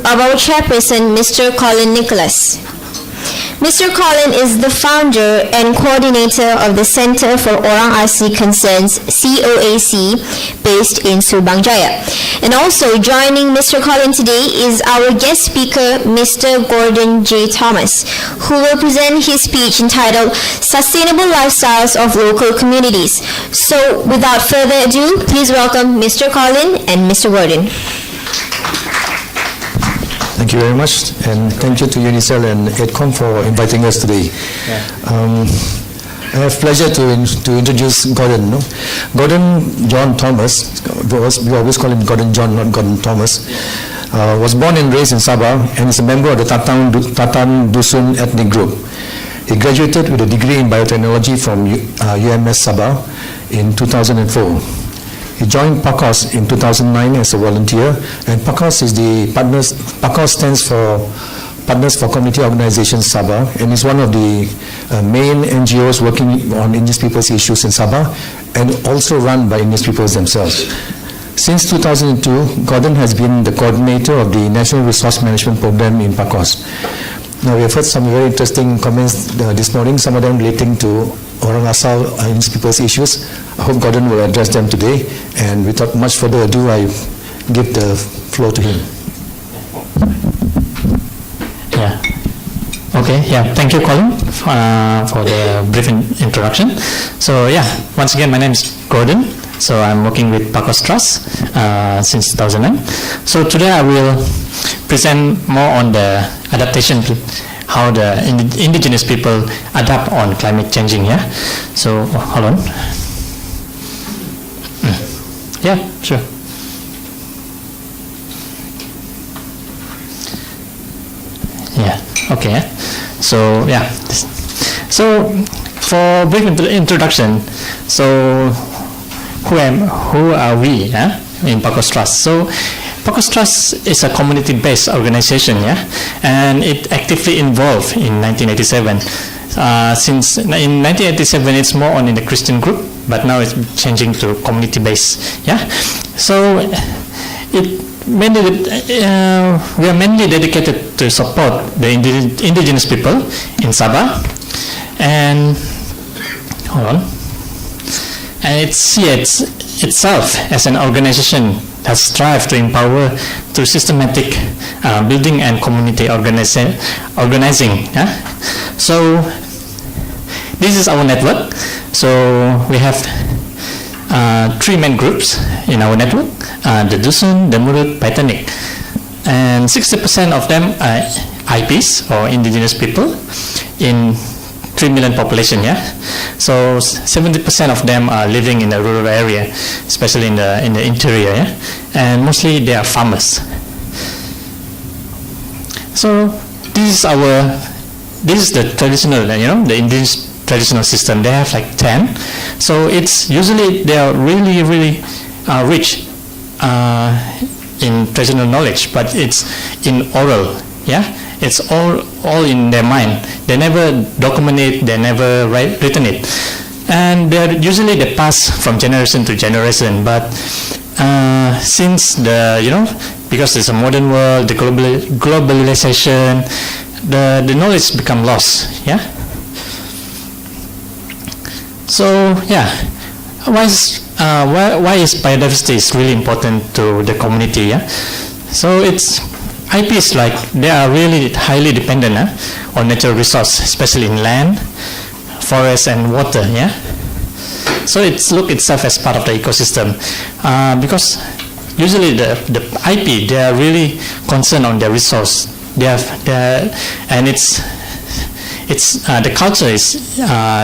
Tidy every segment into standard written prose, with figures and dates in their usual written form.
of our chairperson, Mr. Colin Nicholas. Mr. Colin is the founder and coordinator of the Center for Orang Asli Concerns, COAC, based in Subang Jaya. And also joining Mr. Colin today is our guest speaker, Mr. Gordon J. Thomas, who will present his speech entitled Sustainable Lifestyles of Local Communities. So without further ado, please welcome Mr. Colin and Mr. Gordon. Thank you very much, and thank you to Unicel and EDCOM for inviting us today. I have pleasure to introduce Gordon. No? Gordon John Thomas, we always call him Gordon John, not Gordon Thomas, was born and raised in Sabah and is a member of the Tatan Dusun ethnic group. He graduated with a degree in biotechnology from UMS Sabah in 2004. He joined PACOS in 2009 as a volunteer, and PACOS stands for Partners for Community Organizations Sabah, and is one of the main NGOs working on Indigenous people's issues in Sabah, and also run by Indigenous peoples themselves. Since 2002, Gordon has been the coordinator of the National Resource Management Program in PACOS. Now, we have heard some very interesting comments this morning, some of them relating to Orang Asal Indigenous people's issues. I hope Gordon will address them today, and without much further ado, I give the floor to him. Thank you, Colin, for the brief introduction. So once again, my name is Gordon. So I'm working with PACOS Trust since 2009. So today I will present more on the adaptation to how the indigenous people adapt on climate changing. So hold on. Sure. Okay. So so for brief introduction, so who are we in PACOS Trust? So PACOS Trust is a community-based organization, and it actively involved in 1987. Since in 1987, it's more on in the Christian group, but now it's changing to community-based. So we are mainly dedicated to support the indigenous people in Sabah, and it sees itself as an organization that strives to empower through systematic building and community organizing. So this is our network. So we have three main groups in our network: the Dusun, the Murut, Paitanik, and 60% of them are IPs or indigenous people in 3 million population. So 70% of them are living in the rural area, especially in the interior, and mostly they are farmers. So this is the traditional, the indigenous traditional system. They have like 10. So it's usually they are really rich in traditional knowledge, but it's in oral. It's all in their mind. They never document it, they never written it, and usually they pass from generation to generation. But since because it's a modern world, the globalization, the knowledge become lost. So why is biodiversity is really important to the community? So it's IPs, like they are really highly dependent on natural resource, especially in land, forest, and water. So it's look itself as part of the ecosystem, because usually the IP, they are really concerned on their resource. And it's the culture is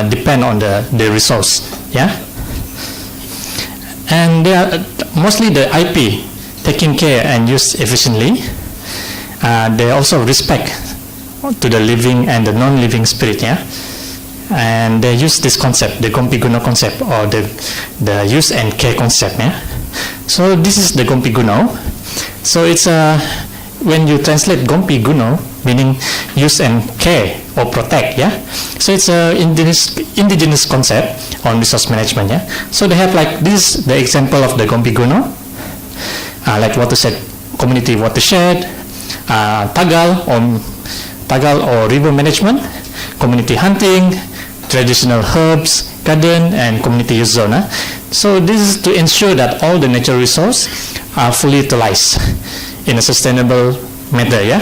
depend on the resource. And they are mostly the IP taken care and used efficiently. They also respect to the living and the non-living spirit, and they use this concept, the Gompi Guno concept, or the use and care concept. So this is the Gompi Guno. So it's when you translate Gompi Guno, meaning use and care or protect. So it's a indigenous concept on resource management. So they have like this, the example of the Gompi Guno, like watershed, community watershed, tagal or river management, community hunting, traditional herbs, garden, and community use zone. So this is to ensure that all the natural resources are fully utilized in a sustainable manner. Yeah.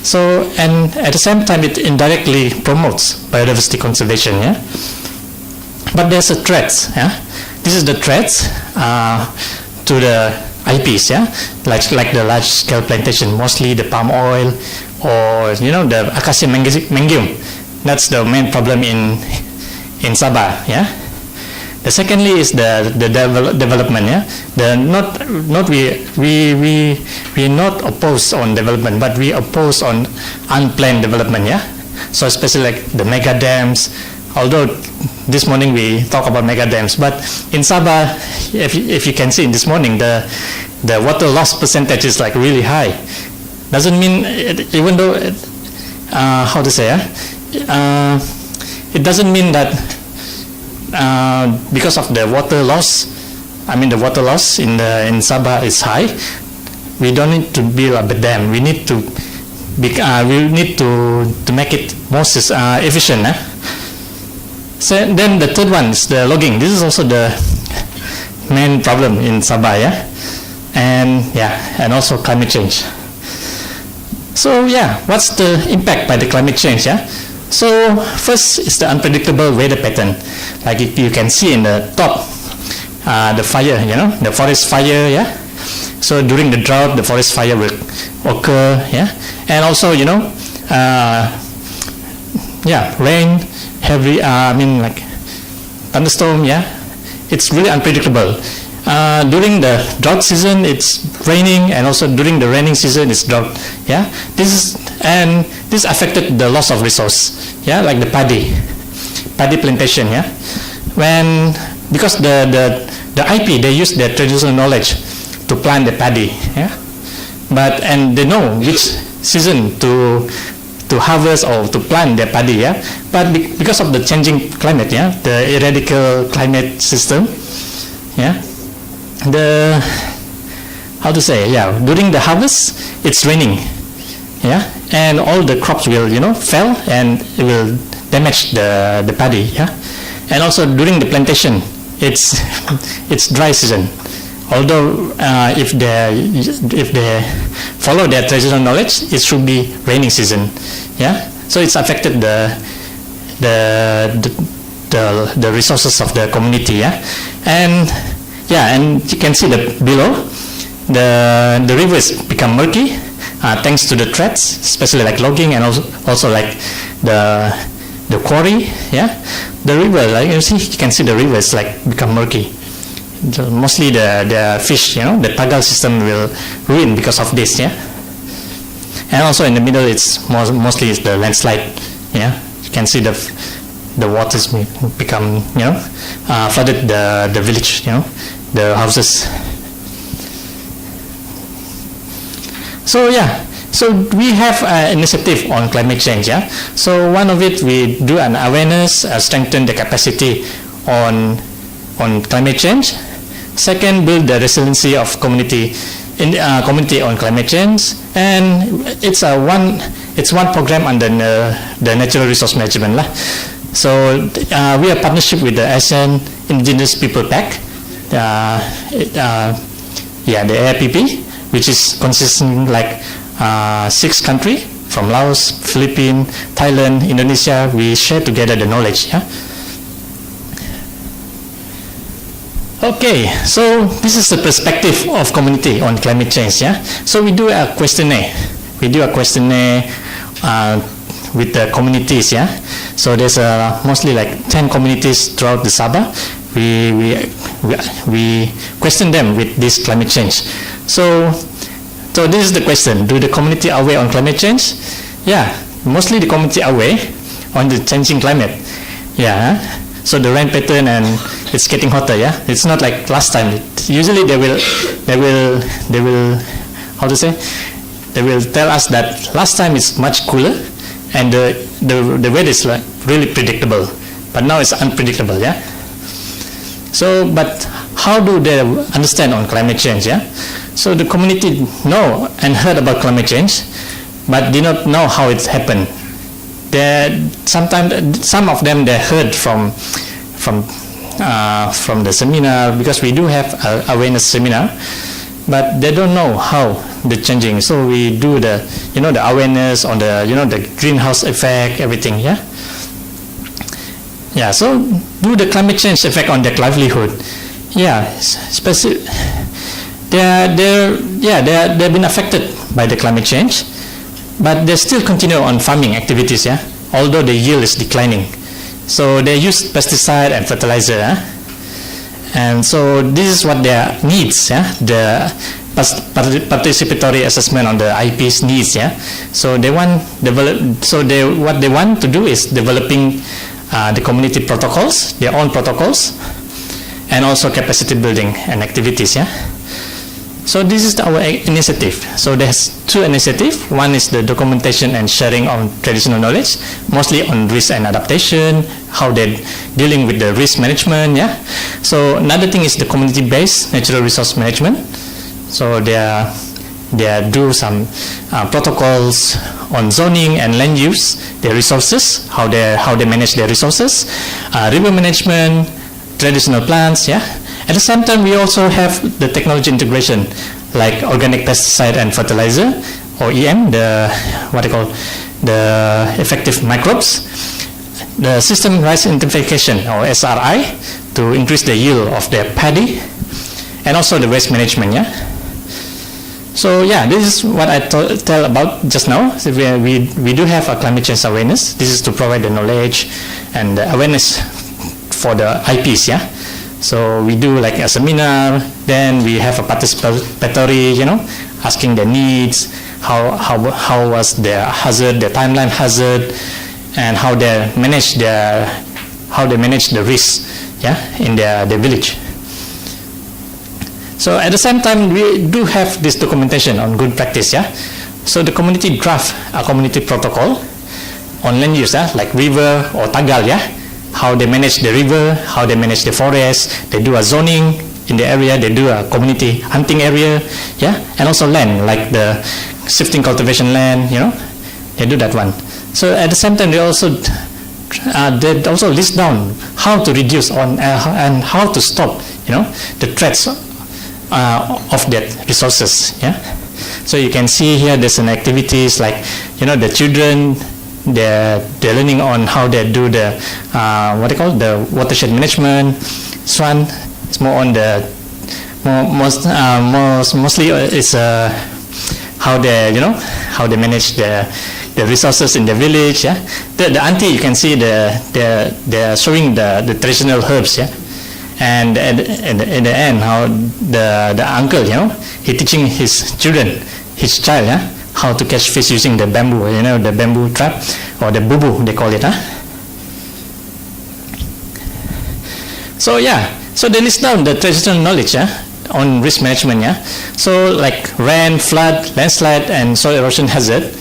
So, and at the same time, it indirectly promotes biodiversity conservation. Yeah. But there's a threat. Yeah. This is the threat to the IPs. Yeah. Like the large-scale plantation, mostly the palm oil or the acacia mangium. That's the main problem in Sabah. Yeah. The secondly is the development. Yeah. We not opposed on development, but we oppose on unplanned development. Yeah. So especially like the mega dams. Although this morning we talk about mega dams, but in Sabah, if you can see in this morning, the water loss percentage is like really high. Doesn't mean even though how to say it doesn't mean that because of the water loss, the water loss in Sabah is high. We don't need to build a dam. We need to make it more efficient. So then the third one is the logging. This is also the main problem in Sabah. Yeah, and also climate change. So what's the impact by the climate change? Yeah. So first is the unpredictable weather pattern. Like you can see in the top, the fire, the forest fire. Yeah. So during the drought, the forest fire will occur. Yeah. And also, rain, heavy. Like thunderstorm. Yeah. It's really unpredictable. During the drought season, it's raining, and also during the raining season, it's drought. Yeah. This affected the loss of resource. Yeah, like the paddy plantation. Yeah, because the IP, they use their traditional knowledge to plant the paddy. Yeah, and they know which season to harvest or to plant their paddy. Yeah, but because of the changing climate. Yeah, the erratic climate system. Yeah, during the harvest, it's raining. Yeah, and all the crops will fail, and it will damage the paddy. Yeah, and also during the plantation, it's dry season. Although if they follow their traditional knowledge, it should be raining season. Yeah, so it's affected the resources of the community. Yeah, and you can see below the rivers become murky. Thanks to the threats, especially like logging, and also like the quarry. Yeah, the river, like you can see the rivers like become murky. Mostly the fish, the tagal system will ruin because of this. Yeah, and also in the middle, it's mostly the landslide. Yeah, you can see the waters become flooded the village. The houses. So we have an initiative on climate change. Yeah. So one of it, we do an awareness, strengthen the capacity on climate change. Second, build the resiliency of community on climate change, and it's one program under the natural resource management lah. So we have partnership with the ASEAN Indigenous People Pact, the AIPP, which is consisting like 6 countries from Laos, Philippines, Thailand, Indonesia. We share together the knowledge. Yeah. Okay, so this is the perspective of community on climate change. Yeah. So we do a questionnaire. With the communities. Yeah. So there's mostly like 10 communities throughout the Sabah. We question them with this climate change. So this is the question: do the community aware on climate change? Yeah, mostly the community aware on the changing climate. Yeah. So the rain pattern, and it's getting hotter. Yeah, it's not like last time. Usually they will how to say? They will tell us that last time it's much cooler, and the weather is like really predictable. But now it's unpredictable. Yeah. So, but how do they understand on climate change? Yeah. So the community know and heard about climate change, but did not know how it happened. Sometimes some of them they heard from the seminar, because we do have a awareness seminar, but they don't know how the changing. So we do the awareness on the the greenhouse effect, everything. So do the climate change effect on their livelihood. They've been affected by the climate change, but they still continue on farming activities, although the yield is declining. So they use pesticide and fertilizer, and so this is what their needs, the participatory assessment on the IP's needs, So what they want to do is developing the community protocols, their own protocols, and also capacity building and activities, So this is our initiative. So there's two initiatives. One is the documentation and sharing of traditional knowledge, mostly on risk and adaptation, how they're dealing with the risk management. So another thing is the community-based natural resource management. So they do some protocols on zoning and land use, their resources, how they manage their resources, river management, traditional plants. At the same time, we also have the technology integration, like organic pesticide and fertilizer, or EM, the effective microbes, the system rice intensification, or SRI, to increase the yield of their paddy, and also the waste management. So this is what I tell about just now. So we do have a climate change awareness. This is to provide the knowledge and the awareness for the IPs. So we do like a seminar, then we have a participatory, asking their needs, how was their hazard, their timeline hazard, and how they manage the risk, in their village. So at the same time, we do have this documentation on good practice. So the community draft a community protocol on land use, like river or tagal, how they manage the river, how they manage the forest. They do a zoning in the area, they do a community hunting area, and also land, like the shifting cultivation land, they do that one. So at the same time, they also list down how to reduce and how to stop, the threats of that resources. So you can see here there's an activities like, the children, they're learning on how they do the the watershed management. This one is more on the mostly is how they manage the resources in the village. The auntie, you can see they're showing the traditional herbs. And at the end, how the uncle, he teaching his child, how to catch fish using the bamboo, the bamboo trap, or the bubu, they call it. So so they list down the traditional knowledge on risk management. So like rain, flood, landslide, and soil erosion hazard.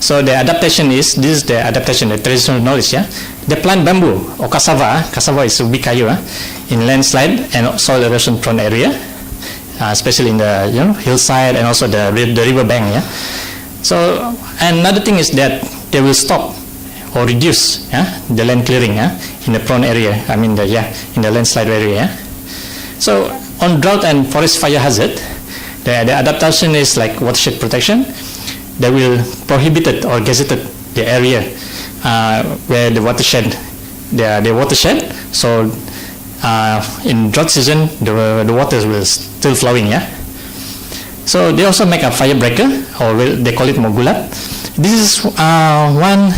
So the adaptation is, this is the adaptation, the traditional knowledge. They plant bamboo or cassava. Cassava is ubi kayu in landslide and soil erosion prone area, especially in the hillside and also the river bank. So another thing is that they will stop or reduce the land clearing in the prone area. I mean in the landslide area. So on drought and forest fire hazard, the adaptation is like watershed protection. They will prohibited or gazetted the area where the watershed, the watershed. So in drought season, the waters will still flowing. So they also make a fire breaker, or they call it mogulat. This is one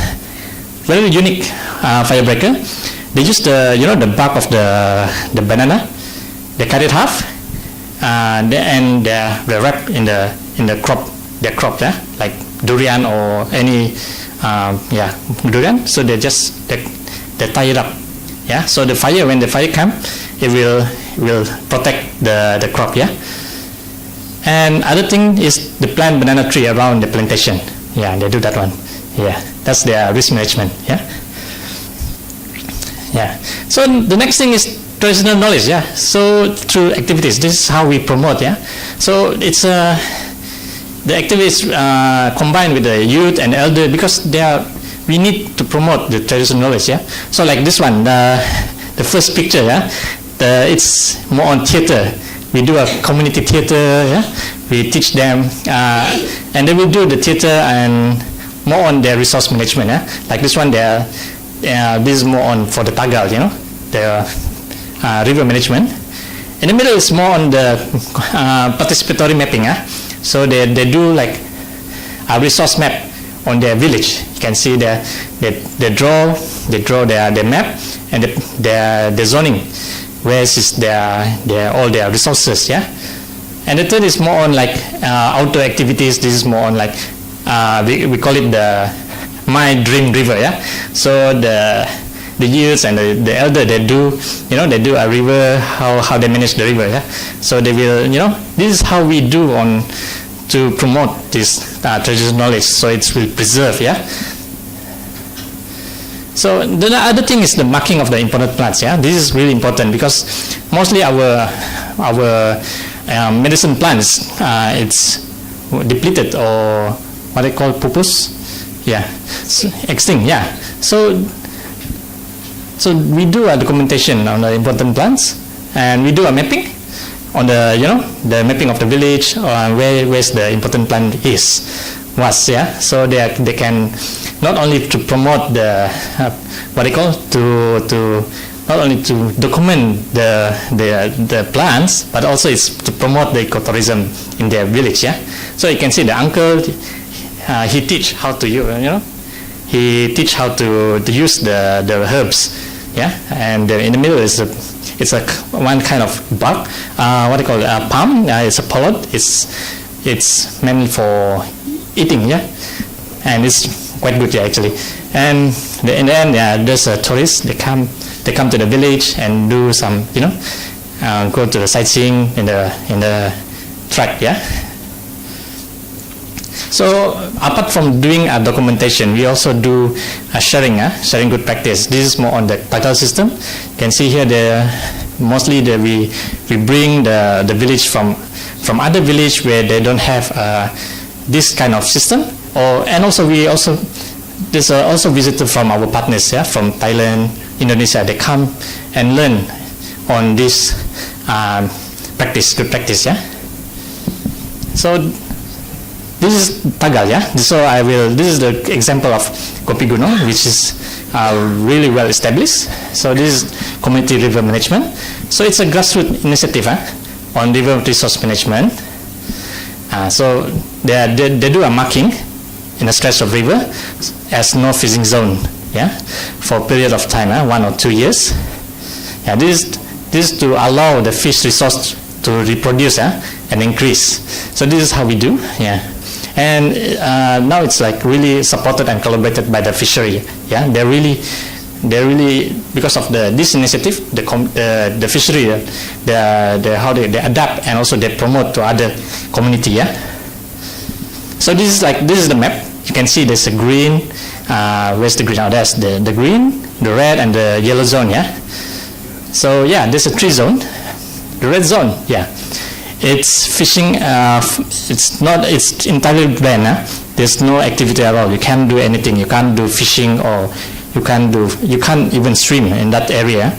very unique fire breaker. They use the bark of the banana. They cut it half, and they wrap in the crop, their crop, like durian or any durian. So they tie it up. So the fire, when the fire comes, it will protect the crop. And other thing is the plant banana tree around the plantation. They do that one. That's their risk management. So the next thing is traditional knowledge. So through activities, this is how we promote. So it's the activists combine with the youth and elder because we need to promote the traditional knowledge. Yeah. So like this one, the first picture. Yeah. It's more on theater. We do a community theater. Yeah. We teach them, and they will do the theater and more on their resource management. Yeah. Like this one, this is more on for the Tagal. You know, the river management. In the middle is more on the participatory mapping. So they do like a resource map on their village. You can see they draw their map and their zoning, where is all their resources. Yeah. And the third is more on like outdoor activities. This is more on like we call it the My Dream River. Yeah. So the youths and the elder, they do a river, how they manage the river. Yeah. So they will, this is how we do to promote this traditional knowledge, so it will preserve. Yeah. So the other thing is the marking of the important plants. Yeah. This is really important because mostly our medicine plants, it's depleted, or what they call pupus. Yeah. So, extinct. Yeah. So we do a documentation on the important plants, and we do a mapping on the the mapping of the village, where's the important plant was. Yeah. So they can not only to promote the what they call to not only to document the plants, but also it's to promote the ecotourism in their village. Yeah. So you can see the uncle, he teach how to he teach how to use the herbs. Yeah, and in the middle is it's like one kind of bark, what they call it, palm. It's a pollard. It's mainly for eating. Yeah, and it's quite good. Yeah, actually. And in the end, there's a tourist. They come to the village and do some, go to the sightseeing in the track. Yeah. So apart from doing a documentation, we also do a sharing good practice. This is more on the Tagal system. You can see here mostly we bring the village from other village where they don't have this kind of system, and also there's also visitors from our partners, from Thailand, Indonesia. They come and learn on this good practice. Yeah. So this is Tagal, yeah. So this is the example of Kopi Gunung, which is really well established. So this is community river management. So it's a grassroots initiative on river resource management. So they do a marking in a stretch of river as no fishing zone, yeah, for a period of time, 1 or 2 years. Yeah, this is to allow the fish resource to reproduce and increase. So this is how we do, yeah. And now it's like really supported and collaborated by the fishery. Yeah, they're really because of this initiative, the fishery, how they adapt and also they promote to other community. Yeah. So this is the map. You can see there's a green. Where's the green? Oh, there's the green, the red, and the yellow zone. Yeah. So yeah, there's a 3 zone. The red zone. Yeah. It's fishing. It's entirely banned. There's no activity at all. You can't do anything. You can't do fishing, or you can't even swim in that area.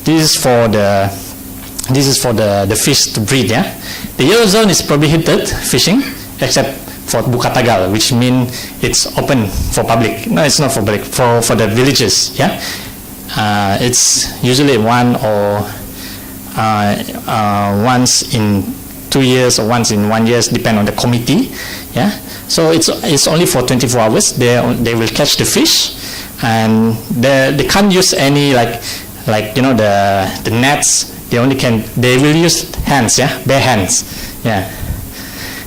This is for the fish to breed. Yeah. The yellow zone is prohibited fishing, except for Buka Tagal, which means it's open for public. No, it's not for public. For the villages. Yeah. It's usually once in 2 years or once in 1 year, depend on the committee. Yeah. So it's only for 24 hours. They will catch the fish, and they can't use any like the nets. They will use hands. Yeah, bare hands. Yeah.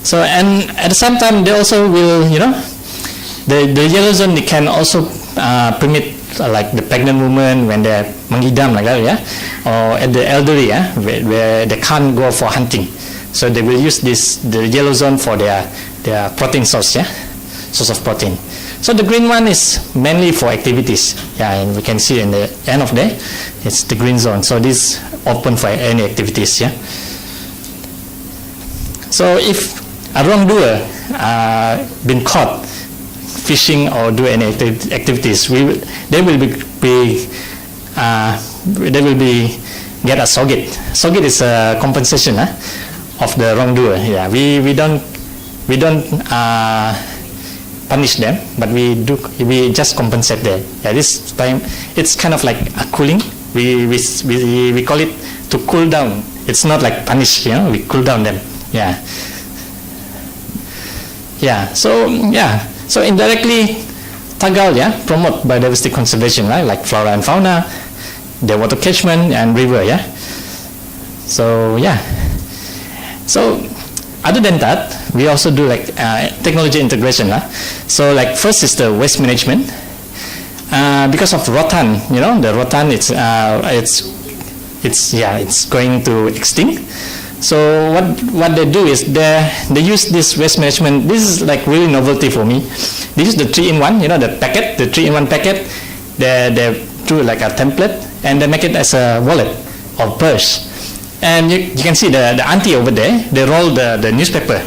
So and at the same time they also will the yellow zone, they can also permit like the pregnant woman when they're mengidam like that, yeah, or at the elderly, yeah, where they can't go for hunting. So they will use the yellow zone for their protein source, yeah, source of protein. So the green one is mainly for activities, yeah, and we can see in the end of the day, it's the green zone. So this is open for any activities, yeah. So if a wrongdoer been caught fishing or do any activities, they will be get a sogit. Sogit is a compensation of the wrongdoer. Yeah, we don't punish them, but we just compensate them. Yeah, this time it's kind of like a cooling. We call it to cool down. It's not like punish, we cool down them. Yeah. Yeah. So indirectly, Tagal promote biodiversity conservation, right? Like flora and fauna, the water catchment and river. Yeah. So So other than that, we also do like technology integration. So like first is the waste management. Because of Rotan, the Rotan, it's going to extinct. So what they do is they use this waste management. This is like really novelty for me. They use the 3-in-1, the packet, the 3-in-1 packet. They do like a template and they make it as a wallet or purse. And you can see the auntie over there. They roll the newspaper.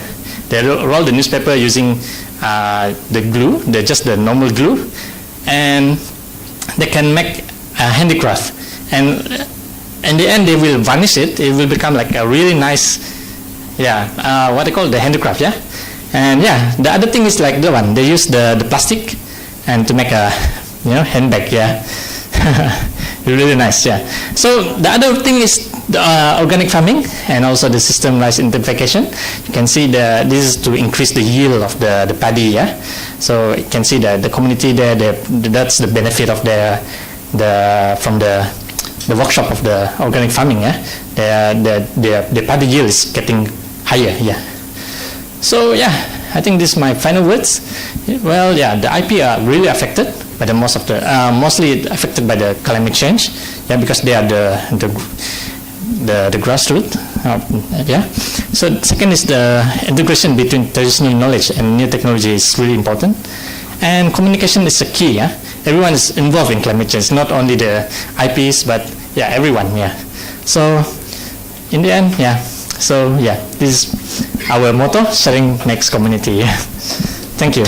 They roll the newspaper using the glue, just the normal glue, and they can make a handicraft. And in the end, they will varnish it. It will become like a really nice, what they call the handicraft, And the other thing is like the one they use the plastic and to make a handbag, really nice, So the other thing is the organic farming and also the system-wise intensification. You can see this is to increase the yield of the paddy, So you can see the community there. That's the benefit of from the workshop of the organic farming. The paddy yield is getting higher. So I think this is my final words. Well, the IP are really affected by mostly affected by the climate change. Because they are the grassroots. So second is the integration between traditional knowledge and new technology is really important, and communication is a key. Everyone is involved in climate change, not only the IPs, but everyone. So in the end, So this is our motto: sharing makes community. Thank you.